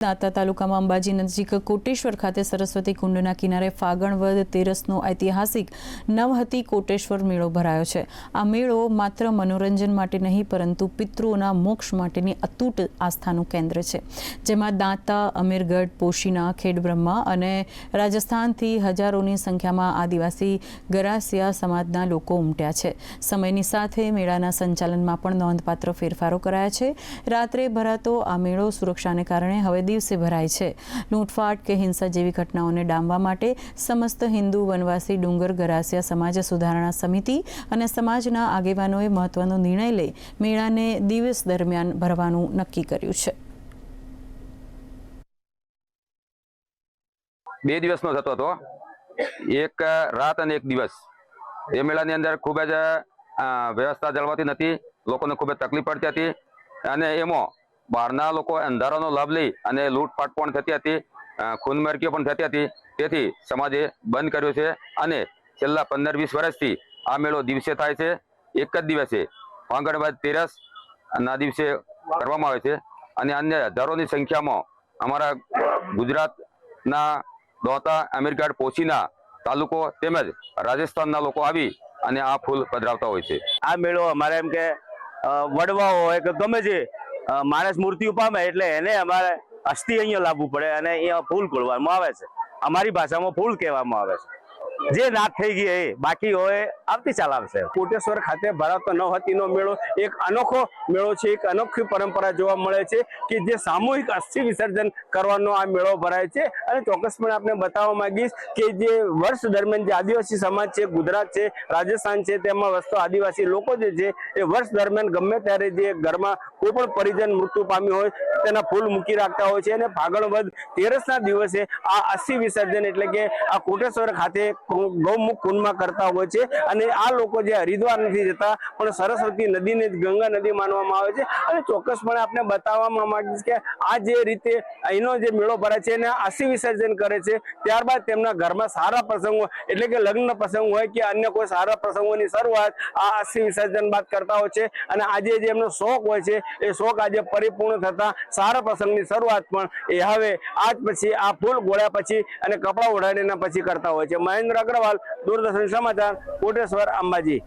દાંતા તાલુકામાં અંબાજી નજીક કોટેશ્વર ખાતે સરસ્વતી કુંડના કિનારે ફાગણ વદ તેરસનો ઐતિહાસિક નવહતી કોટેશ્વર મેળો ભરાયો છે। આ મેળો માત્ર મનોરંજન માટે નહીં પરંતુ પિતૃઓના મોક્ષ માટેની અતૂટ આસ્થાનું કેન્દ્ર છે, જેમાં દાંતા, અમીરગઢ, પોશીના, ખેડબ્રહ્મા અને રાજસ્થાનથી હજારોની સંખ્યામાં આદિવાસી ગરાસિયા સમાજના લોકો ઉમટ્યા છે। સમયની સાથે મેળાના સંચાલનમાં પણ નોંધપાત્ર ફેરફારો કરાયા છે। રાત્રે ભરાતો આ મેળો સુરક્ષાને કારણે હવે દિવસે ભરાય છે। લૂંટફાટ કે હિંસા જેવી ઘટનાઓને ડામવા માટે સમસ્ત હિન્દુ વનવાસી ડુંગર ગરાસિયા સમાજ સુધારણા સમિતિ અને સમાજના આગેવાનોએ મહત્વનો નિર્ણય લઈ મેળાને દિવસ દરમિયાન ભરવાનું નક્કી કર્યું છે। 2 દિવસનો થતો હતો, એક રાત અને એક દિવસ। એ મેળાની અંદર ખૂબ જ વ્યવસ્થા જળવાતી નથી, લોકોને ખૂબ જ તકલીફ પડતી હતી અને એમાં બહારના લોકો અંધારાનો લાભ લઈ અને લૂંટફાટ પણ થતી હતી, ખૂનમરકીઓ પણ થતી હતી। તેથી સમાજે બંધ કર્યો છે અને છેલ્લા 15-20 વર્ષથી આ મેળો દિવસે થાય છે। એક જ દિવસે ફાગણ વદ તેરસ ના દિવસે કરવામાં આવે છે અને અન્ય હજારોની સંખ્યામાં અમારા ગુજરાતના દાંતા, અમીરગઢ, પોશીના તાલુકો તેમજ રાજસ્થાનના લોકો આવી અને આ ફૂલ પધરાવતા હોય છે। આ મેળો અમારે એમ કે વડવા હોય કે ગમે તે માણસ મૃત્યુ પામે એટલે એને અમારે અસ્થિ અહીંયા લાવવું પડે અને અહીંયા ફૂલ ખોલવામાં આવે છે। અમારી ભાષામાં ફૂલ કહેવામાં આવે છે। જે નાત થઈ ગઈ એ બાકી હોય આવતી ચાલ આવશે। કોટેશ્વર ખાતે ભરાતો નવહતીનો મેળો એક અનોખો મેળો છે, એક અનોખી પરંપરા જોવા મળે છે કે જે સામૂહિક અસ્થિ વિસર્જન કરવાનો આ મેળો ભરાય છે। અને ચોક્કસપણે આપણે બતાવવા માંગીશ કે જે વર્ષ દરમિયાન જે આદિવાસી સમાજ છે, ગુજરાત છે, રાજસ્થાન છે, તેમાં વસતો આદિવાસી લોકો જે છે એ વર્ષ દરમિયાન ગમે ત્યારે જે ઘરમાં કોઈ પણ પરિજન મૃત્યુ પામ્યું હોય તેના ફૂલ મૂકી રાખતા હોય છે અને ફાગણ વદ તેરસના દિવસે આ અસ્થિ વિસર્જન એટલે કે આ કોટેશ્વર ખાતે ગૌમુખ કુંડમાં કરતા હોય છે। અને આ લોકો જે હરિદ્વાર નથી જતા પણ સરસ્વતી નદીને ગંગા નદી માનવામાં આવે છે। અને ચોક્કસપણે આપણે બતાવવામાં માંગીશ કે આ જે રીતે અહીંનો જે મેળો ભરાય છે એને અસ્થિ વિસર્જન કરે છે, ત્યારબાદ તેમના ઘરમાં સારા પ્રસંગો એટલે કે લગ્ન પ્રસંગ હોય કે અન્ય કોઈ સારા પ્રસંગોની શરૂઆત આ અસ્થિ વિસર્જન બાદ કરતા હોય છે। અને આજે જે એમનો શોખ હોય છે એ શોખ આજે પરિપૂર્ણ થતા સારા પ્રસંગની શરૂઆત પણ એ હવે આજ પછી આ ફૂલ ગોળ્યા પછી અને કપડા ઓઢાડીને પછી કરતા હોય છે। મહેન્દ્ર અગ્રવાલ, દૂરદર્શન સમાચાર, કોટેશ્વર, અંબાજી।